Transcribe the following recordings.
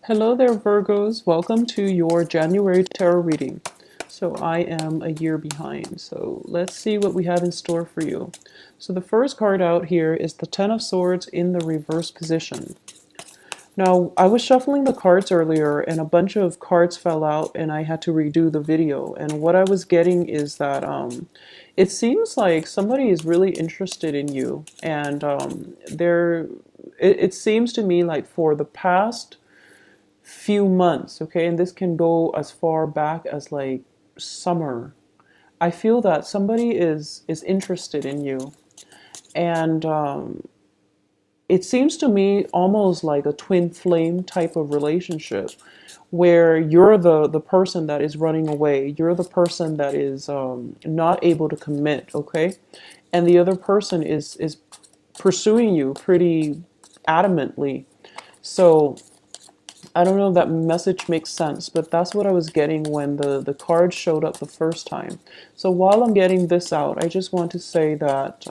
Hello there, Virgos. Welcome to your January tarot reading. So I am a year behind. So let's see what we have in store for you. So the first card out here is the Ten of Swords in the reverse position. Now, I was shuffling the cards earlier and a bunch of cards fell out and I had to redo the video. And what I was getting is that it seems like somebody is really interested in you. And it seems to me like for the past few months, okay, and this can go as far back as like summer. I feel that somebody is interested in you, and it seems to me almost like a twin flame type of relationship, where you're the person that is running away, you're the person that is not able to commit, okay, and the other person is pursuing you pretty adamantly. So I don't know if that message makes sense, but that's what I was getting when the card showed up the first time. So while I'm getting this out, I just want to say that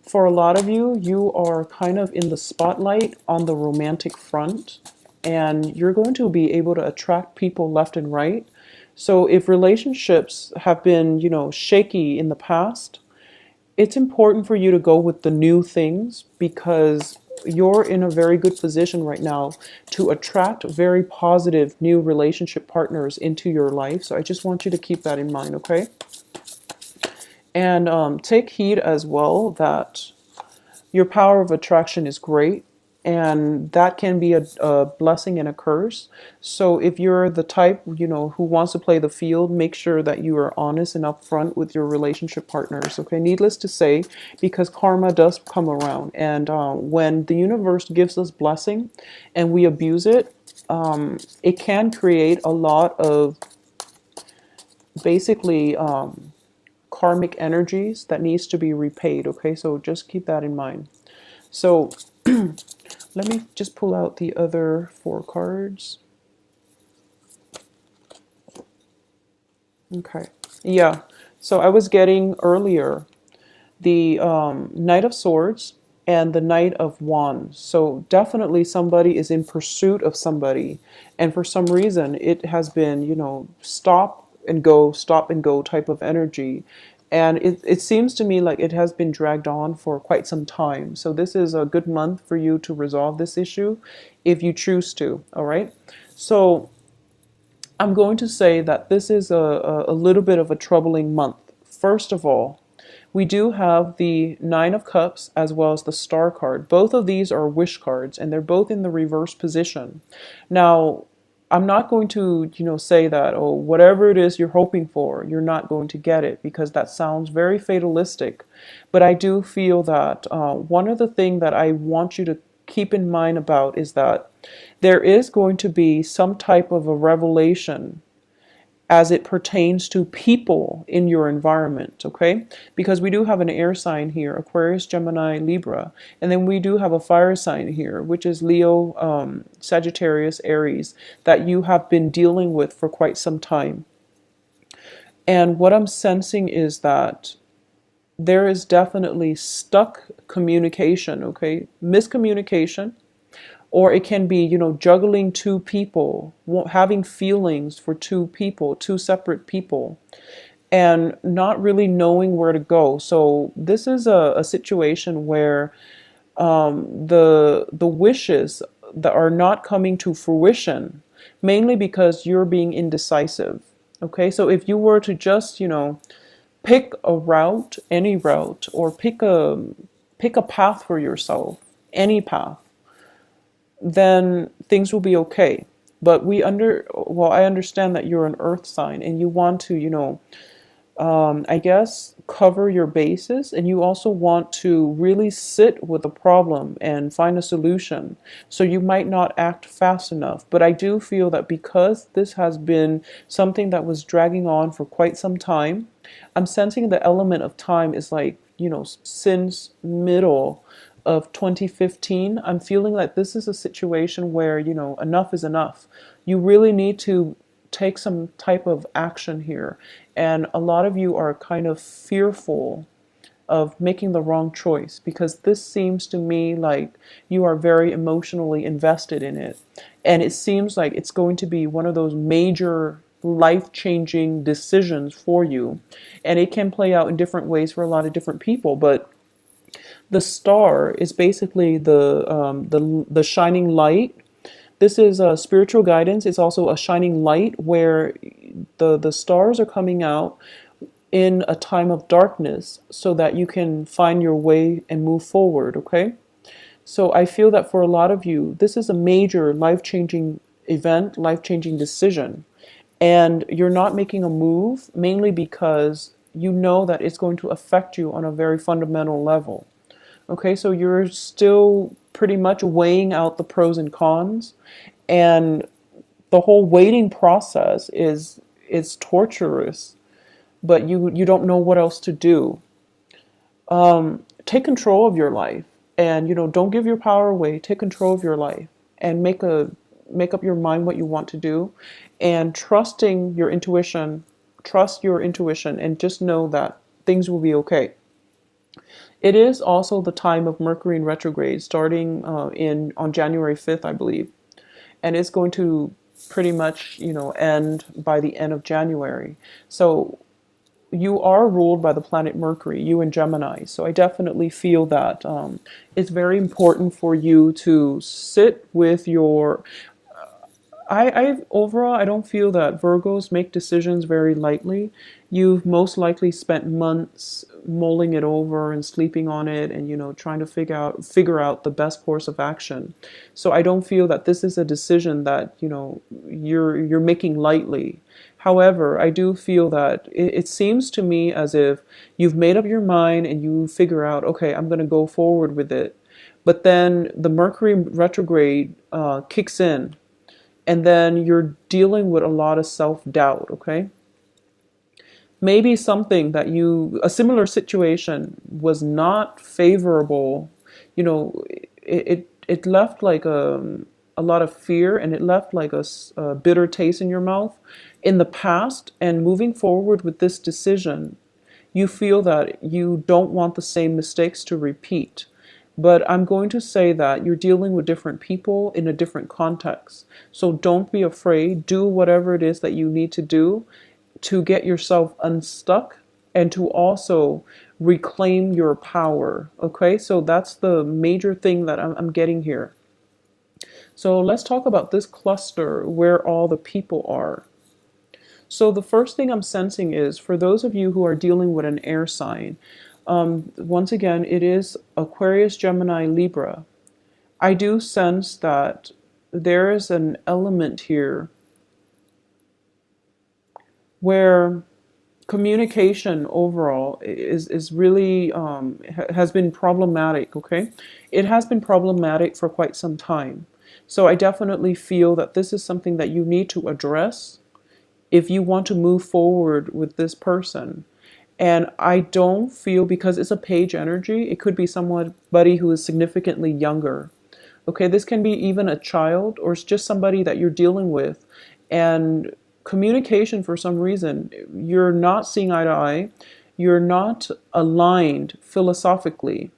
for a lot of you, you are kind of in the spotlight on the romantic front, and you're going to be able to attract people left and right. So if relationships have been, shaky in the past, it's important for you to go with the new things because you're in a very good position right now to attract very positive new relationship partners into your life. So I just want you to keep that in mind, okay? And take heed as well that your power of attraction is great, and that can be a blessing and a curse. So if you're the type, who wants to play the field, make sure that you are honest and upfront with your relationship partners, okay? Needless to say, because karma does come around, and when the universe gives us blessing and we abuse it, it can create a lot of basically karmic energies that needs to be repaid, okay? So just keep that in mind. So let me just pull out the other four cards. Okay. Yeah. So I was getting earlier the Knight of Swords and the Knight of Wands. So definitely somebody is in pursuit of somebody. And for some reason, it has been, stop and go type of energy. And it seems to me like it has been dragged on for quite some time. So this is a good month for you to resolve this issue if you choose to. All right. So I'm going to say that this is a little bit of a troubling month. First of all, we do have the Nine of Cups as well as the Star card. Both of these are wish cards, and they're both in the reverse position. Now, I'm not going to, say that, oh, whatever it is you're hoping for, you're not going to get it, because that sounds very fatalistic. But I do feel that one of the things that I want you to keep in mind about is that there is going to be some type of a revelation as it pertains to people in your environment, okay? Because we do have an air sign here, Aquarius, Gemini, Libra, and then we do have a fire sign here, which is Leo, Sagittarius, Aries, that you have been dealing with for quite some time. And what I'm sensing is that there is definitely stuck communication, okay? Miscommunication, or it can be, juggling two people, having feelings for two people, two separate people, and not really knowing where to go. So this is a situation where the wishes that are not coming to fruition, mainly because you're being indecisive. Okay, so if you were to just, pick a route, any route, or pick a path for yourself, any path, then things will be okay. But I understand that you're an earth sign and you want to, I guess, cover your bases, and you also want to really sit with the problem and find a solution. So you might not act fast enough. But I do feel that because this has been something that was dragging on for quite some time, I'm sensing the element of time is like, since middle of 2015, I'm feeling like this is a situation where, enough is enough. You really need to take some type of action here. And a lot of you are kind of fearful of making the wrong choice, because this seems to me like you are very emotionally invested in it. And it seems like it's going to be one of those major life-changing decisions for you. And it can play out in different ways for a lot of different people, but the star is basically the shining light. This is a spiritual guidance. It's also a shining light where the stars are coming out in a time of darkness so that you can find your way and move forward, okay? So I feel that for a lot of you, this is a major life-changing event, life-changing decision. And you're not making a move mainly because you know that it's going to affect you on a very fundamental level. Okay, so you're still pretty much weighing out the pros and cons, and the whole waiting process is torturous, but you don't know what else to do. Take control of your life, and don't give your power away. Take control of your life and make up your mind what you want to do, and trust your intuition, and just know that things will be okay. It is also the time of Mercury in retrograde, starting in on January 5th, I believe, and it's going to pretty much end by the end of January. So you are ruled by the planet Mercury, you in Gemini. So I definitely feel that it's very important for you to sit with your. I overall, I don't feel that Virgos make decisions very lightly. You've most likely spent months mulling it over and sleeping on it, and trying to figure out the best course of action. So I don't feel that this is a decision that you're making lightly. However, I do feel that it seems to me as if you've made up your mind and you figure out, okay, I'm going to go forward with it. But then the Mercury retrograde kicks in, and then you're dealing with a lot of self-doubt, okay? Maybe a similar situation was not favorable, it left like a lot of fear, and it left like a bitter taste in your mouth in the past. And moving forward with this decision, you feel that you don't want the same mistakes to repeat. But I'm going to say that you're dealing with different people in a different context. So don't be afraid. Do whatever it is that you need to do to get yourself unstuck and to also reclaim your power. Okay, so that's the major thing that I'm getting here. So let's talk about this cluster where all the people are. So the first thing I'm sensing is for those of you who are dealing with an air sign, once again, it is Aquarius, Gemini, Libra. I do sense that there is an element here where communication overall is really has been problematic. Okay, it has been problematic for quite some time. So I definitely feel that this is something that you need to address if you want to move forward with this person. And I don't feel, because it's a page energy, it could be somebody who is significantly younger. Okay, this can be even a child, or it's just somebody that you're dealing with. And communication, for some reason, you're not seeing eye to eye. You're not aligned philosophically.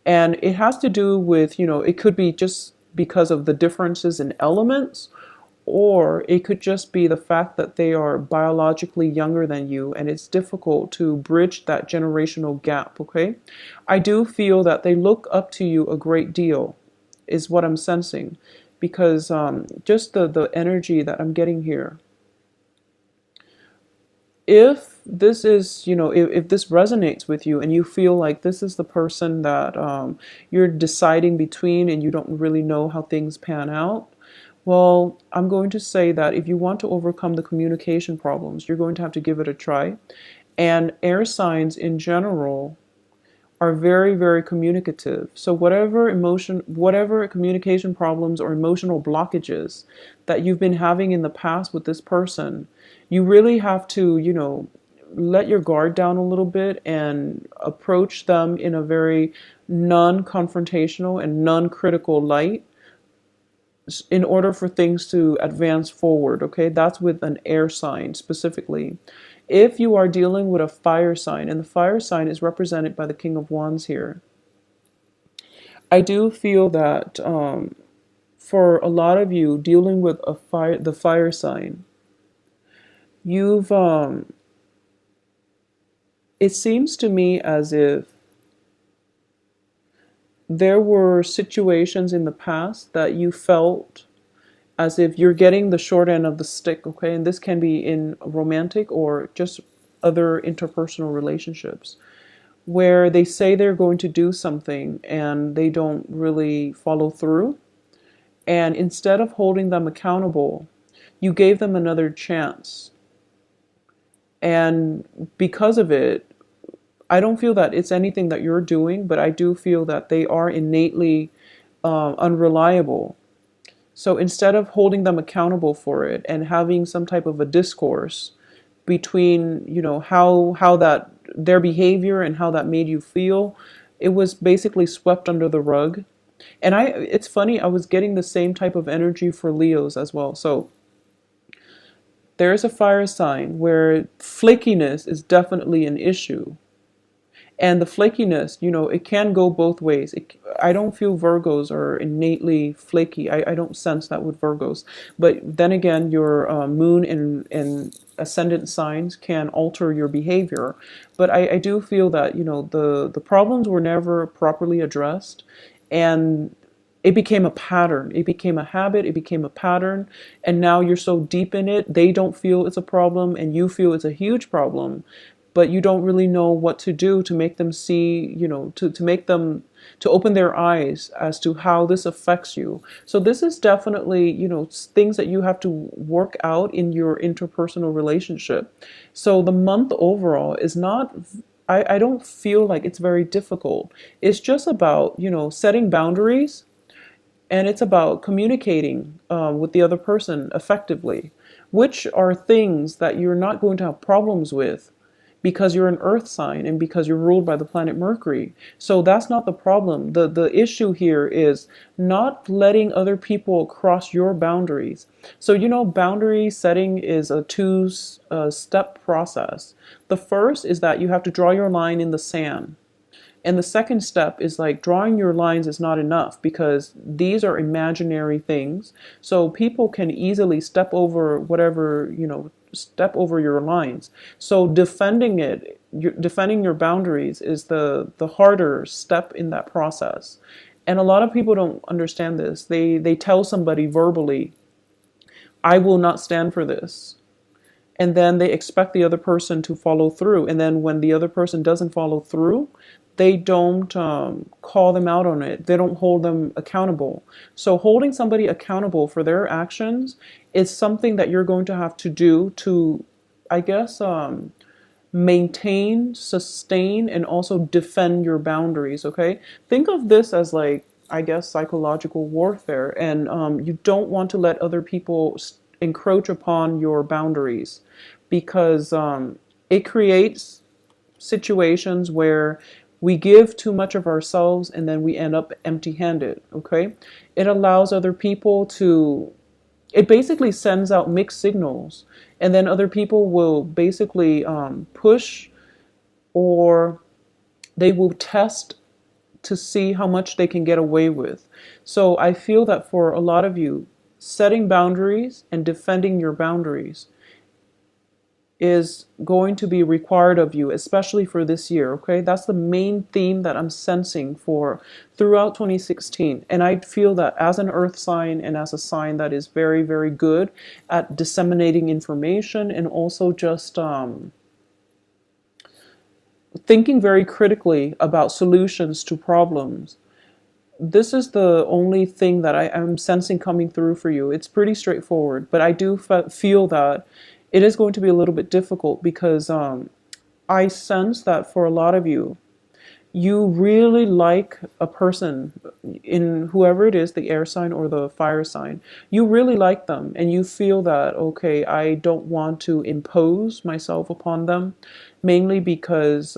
And it has to do with, it could be just because of the differences in elements, or it could just be the fact that they are biologically younger than you, and it's difficult to bridge that generational gap, okay? I do feel that they look up to you a great deal, is what I'm sensing, because just the energy that I'm getting here. If this is, if this resonates with you and you feel like this is the person that you're deciding between and you don't really know how things pan out, well, I'm going to say that if you want to overcome the communication problems, you're going to have to give it a try. And air signs in general are very, very communicative. So whatever communication problems or emotional blockages that you've been having in the past with this person, you really have to, let your guard down a little bit and approach them in a very non-confrontational and non-critical light. in order for things to advance forward. Okay, that's with an air sign specifically. If you are dealing with a fire sign, and the fire sign is represented by the King of Wands here, I do feel that for a lot of you dealing with the fire sign, you've it seems to me as if there were situations in the past that you felt as if you're getting the short end of the stick, okay? And this can be in romantic or just other interpersonal relationships where they say they're going to do something and they don't really follow through. And instead of holding them accountable, you gave them another chance. And because of it, I don't feel that it's anything that you're doing, but I do feel that they are innately unreliable. So instead of holding them accountable for it and having some type of a discourse between, how that their behavior and how that made you feel, it was basically swept under the rug. And it's funny, I was getting the same type of energy for Leos as well. So there's a fire sign where flakiness is definitely an issue. And the flakiness, it can go both ways. I don't feel Virgos are innately flaky. I don't sense that with Virgos. But then again, your moon and ascendant signs can alter your behavior. But I do feel that, the problems were never properly addressed. And it became a pattern. It became a habit. It became a pattern. And now you're so deep in it, they don't feel it's a problem and you feel it's a huge problem, but you don't really know what to do to make them see, to make them, to open their eyes as to how this affects you. So this is definitely, things that you have to work out in your interpersonal relationship. So the month overall is not, I don't feel like it's very difficult. It's just about, setting boundaries, and it's about communicating with the other person effectively, which are things that you're not going to have problems with because you're an earth sign and because you're ruled by the planet Mercury. So that's not the problem. The issue here is not letting other people cross your boundaries. So, boundary setting is a two-step process. The first is that you have to draw your line in the sand. And the second step is like drawing your lines is not enough because these are imaginary things. So people can easily step over whatever, step over your lines. So defending your boundaries is the harder step in that process. And a lot of people don't understand this. They tell somebody verbally, I will not stand for this. And then they expect the other person to follow through. And then when the other person doesn't follow through, they don't call them out on it. They don't hold them accountable. So holding somebody accountable for their actions is something that you're going to have to do to, I guess, maintain, sustain, and also defend your boundaries. Okay, think of this as like, I guess, psychological warfare, and you don't want to let other people encroach upon your boundaries because it creates situations where we give too much of ourselves and then we end up empty-handed. Okay, it allows other people to, it basically sends out mixed signals, and then other people will basically push, or they will test to see how much they can get away with. So I feel that for a lot of you, setting boundaries and defending your boundaries is going to be required of you, especially for this year. Okay, that's the main theme that I'm sensing for throughout 2016. And I feel that as an earth sign and as a sign that is very, very good at disseminating information and also just thinking very critically about solutions to problems, this is the only thing that I am sensing coming through for you. It's pretty straightforward, but I do feel that it is going to be a little bit difficult because I sense that for a lot of you, you really like a person, in whoever it is, the air sign or the fire sign. You really like them and you feel that, okay, I don't want to impose myself upon them, mainly because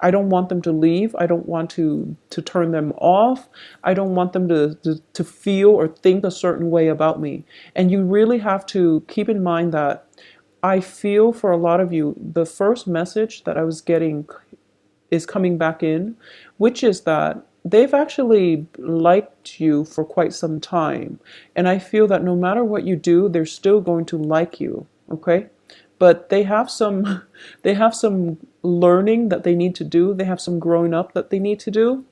I don't want them to leave. I don't want to turn them off. I don't want them to feel or think a certain way about me. And you really have to keep in mind that I feel for a lot of you, the first message that I was getting is coming back in, which is that they've actually liked you for quite some time. And I feel that no matter what you do, they're still going to like you. Okay? But they have some they have some learning that they need to do. They have some growing up that they need to do.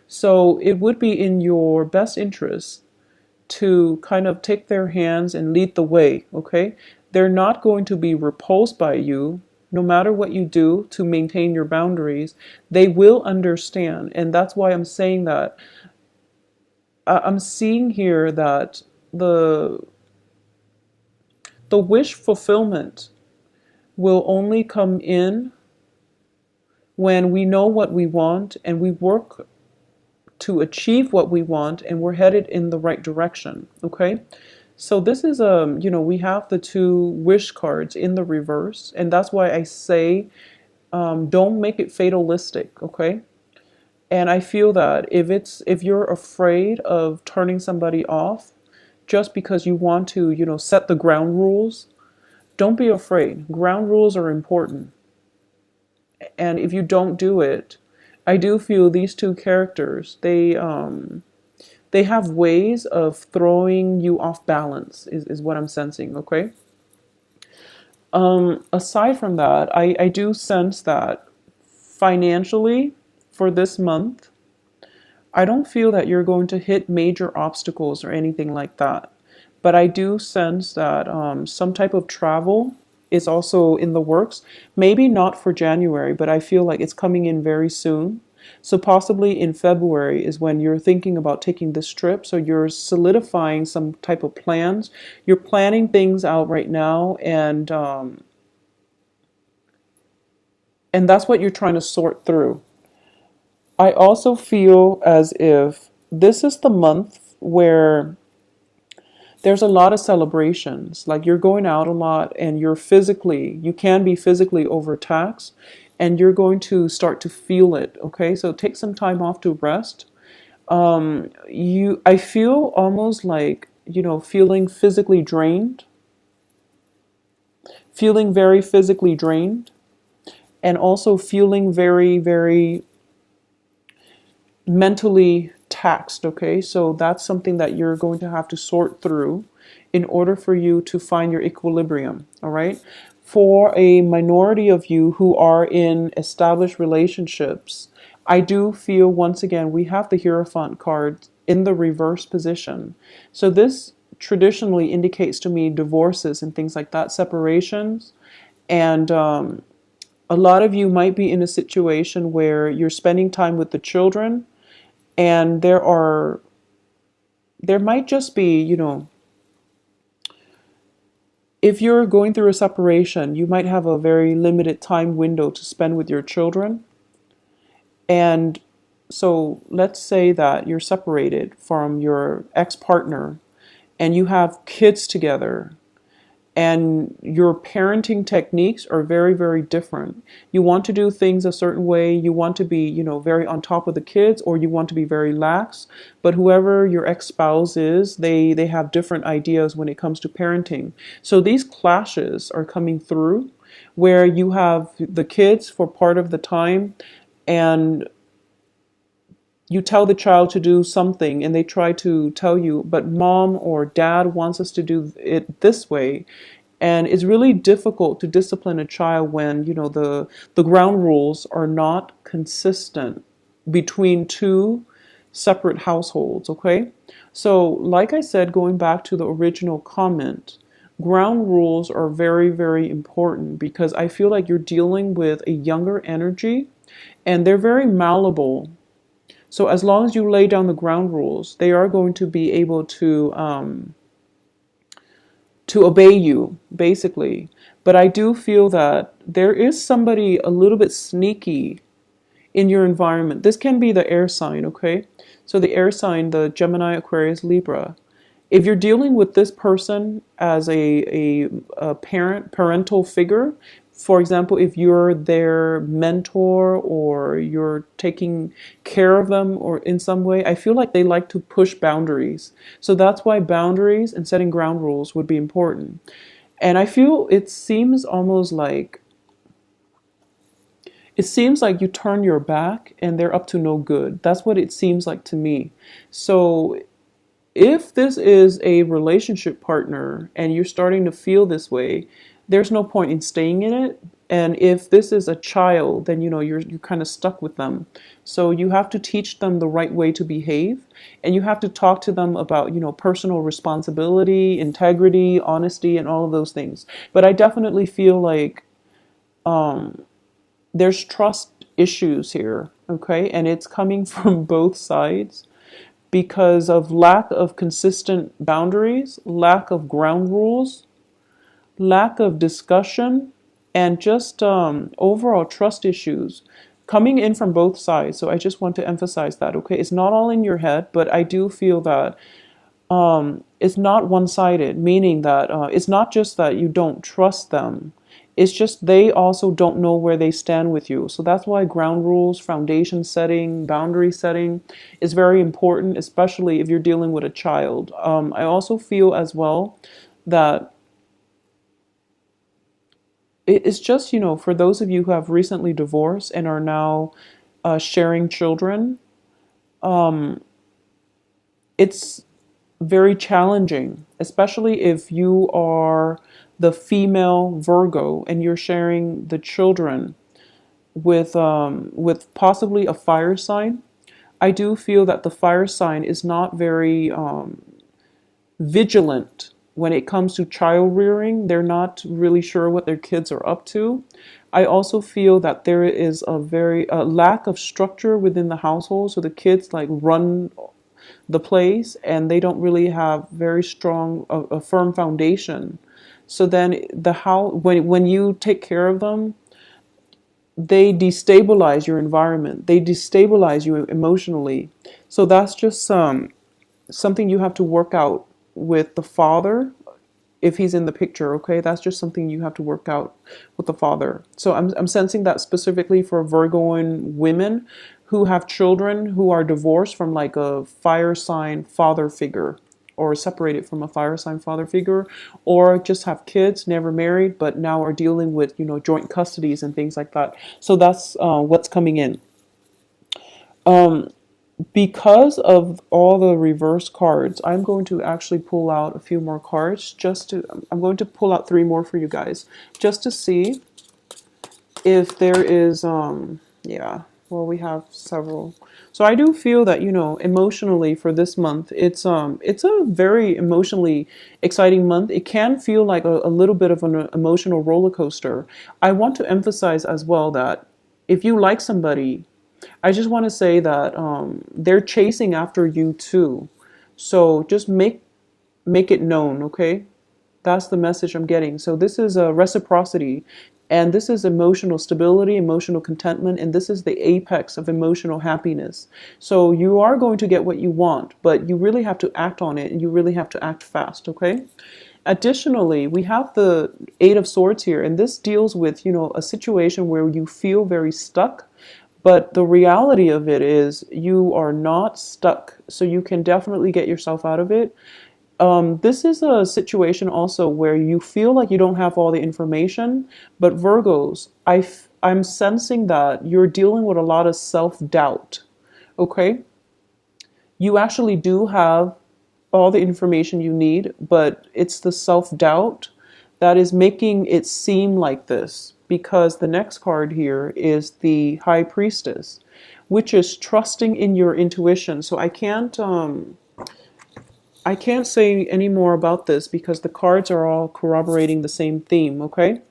So it would be in your best interest to kind of take their hands and lead the way, okay? They're not going to be repulsed by you no matter what you do to maintain your boundaries. They will understand. And that's why I'm saying that I'm seeing here that the the wish fulfillment will only come in when we know what we want and we work to achieve what we want and we're headed in the right direction. Okay. So this is we have the two wish cards in the reverse, and that's why I say don't make it fatalistic. Okay. And I feel that if you're afraid of turning somebody off just because you want to set the ground rules, don't be afraid. Ground rules are important. And if you don't do it, I do feel these two characters, they have ways of throwing you off balance is what I'm sensing, okay? Aside from that, I do sense that financially for this month, I don't feel that you're going to hit major obstacles or anything like that. But I do sense that some type of travel is also in the works. Maybe not for January, but I feel like it's coming in very soon. So possibly in February is when you're thinking about taking this trip. So you're solidifying some type of plans. You're planning things out right now, and that's what you're trying to sort through. I also feel as if this is the month where there's a lot of celebrations. Like you're going out a lot and you can be physically overtaxed and you're going to start to feel it. Okay. So take some time off to rest. I feel almost like, feeling physically drained, feeling very physically drained, and also feeling very, very mentally taxed. Okay, so that's something that you're going to have to sort through in order for you to find your equilibrium. All right, for a minority of you who are in established relationships, I do feel once again we have the Hierophant card in the reverse position. So this traditionally indicates to me divorces and things like that, separations. And a lot of you might be in a situation where you're spending time with the children, and there might just be, if you're going through a separation, you might have a very limited time window to spend with your children. And so let's say that you're separated from your ex-partner and you have kids together, and your parenting techniques are very, very different. You want to do things a certain way. You want to be, very on top of the kids, or you want to be very lax. But whoever your ex-spouse is, they have different ideas when it comes to parenting. So these clashes are coming through where you have the kids for part of the time, and you tell the child to do something and they try to tell you, but mom or dad wants us to do it this way. And it's really difficult to discipline a child when, the ground rules are not consistent between two separate households, okay? So, like I said, going back to the original comment, ground rules are very, very important because I feel like you're dealing with a younger energy and they're very malleable. So as long as you lay down the ground rules, they are going to be able to obey you, basically. But I do feel that there is somebody a little bit sneaky in your environment. This can be the air sign, okay? So the air sign, the Gemini, Aquarius, Libra. If you're dealing with this person as a parental figure, For example, if you're their mentor or you're taking care of them or in some way, I feel like they like to push boundaries. So that's why boundaries and setting ground rules would be important. And I feel it seems like you turn your back and they're up to no good. That's what it seems like to me. So if this is a relationship partner and you're starting to feel this way, there's no point in staying in it. And if this is a child, then you're kind of stuck with them. So you have to teach them the right way to behave, and you have to talk to them about, personal responsibility, integrity, honesty, and all of those things. But I definitely feel like there's trust issues here, okay? And it's coming from both sides because of lack of consistent boundaries, lack of ground rules, lack of discussion, and just overall trust issues coming in from both sides. So I just want to emphasize that, okay? It's not all in your head, but I do feel that it's not one-sided, meaning that it's not just that you don't trust them. It's just they also don't know where they stand with you. So that's why ground rules, foundation setting, boundary setting is very important, especially if you're dealing with a child. I also feel as well that it's just, for those of you who have recently divorced and are now sharing children, it's very challenging, especially if you are the female Virgo and you're sharing the children with possibly a fire sign. I do feel that the fire sign is not very vigilant when it comes to child rearing. They're not really sure what their kids are up to. I also feel that there is a lack of structure within the household, so the kids like run the place and they don't really have very strong a firm foundation. So then the how when you take care of them, they destabilize your environment. They destabilize you emotionally. So that's just something you have to work out with the father if he's in the picture, okay? That's just something you have to work out with the father. So I'm sensing that specifically for Virgoan women who have children who are divorced from like a fire sign father figure, or separated from a fire sign father figure, or just have kids, never married, but now are dealing with, joint custodies and things like that. So that's what's coming in. Because of all the reverse cards, I'm going to actually pull out a few more cards I'm going to pull out three more for you guys just to see if there is, yeah, well, we have several. So I do feel that, emotionally for this month, it's a very emotionally exciting month. It can feel like a little bit of an emotional roller coaster. I want to emphasize as well that if you like somebody, I just want to say that they're chasing after you too. So just make it known, okay? That's the message I'm getting. So this is a reciprocity, and this is emotional stability, emotional contentment, and this is the apex of emotional happiness. So you are going to get what you want, but you really have to act on it, and you really have to act fast, okay? Additionally, we have the Eight of Swords here, and this deals with, a situation where you feel very stuck, but the reality of it is you are not stuck, so you can definitely get yourself out of it. This is a situation also where you feel like you don't have all the information, but Virgos, I'm sensing that you're dealing with a lot of self-doubt, okay? You actually do have all the information you need, but it's the self-doubt that is making it seem like this, because the next card here is the High Priestess, which is trusting in your intuition. So I can't say any more about this because the cards are all corroborating the same theme, okay?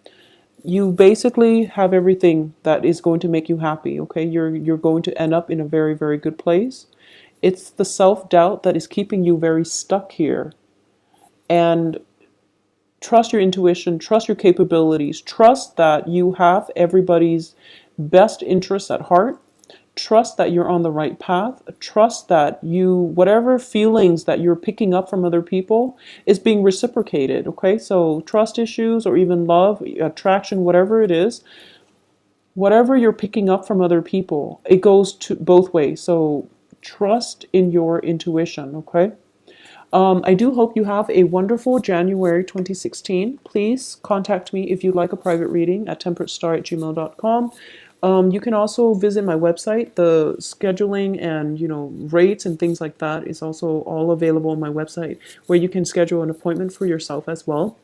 You basically have everything that is going to make you happy, okay? You're going to end up in a very, very good place. It's the self-doubt that is keeping you very stuck here. And trust your intuition, trust your capabilities, trust that you have everybody's best interests at heart. trust that you're on the right path. Trust that whatever feelings that you're picking up from other people is being reciprocated. Okay, so trust issues or even love, attraction, whatever it is, whatever you're picking up from other people, it goes to both ways. So trust in your intuition. Okay. I do hope you have a wonderful January 2016. Please contact me if you'd like a private reading at temperatestar@gmail.com. You can also visit my website. The scheduling and rates and things like that is also all available on my website, where you can schedule an appointment for yourself as well.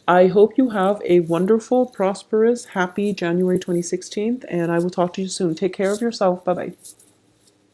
I hope you have a wonderful, prosperous, happy January 2016, and I will talk to you soon. Take care of yourself. Bye bye.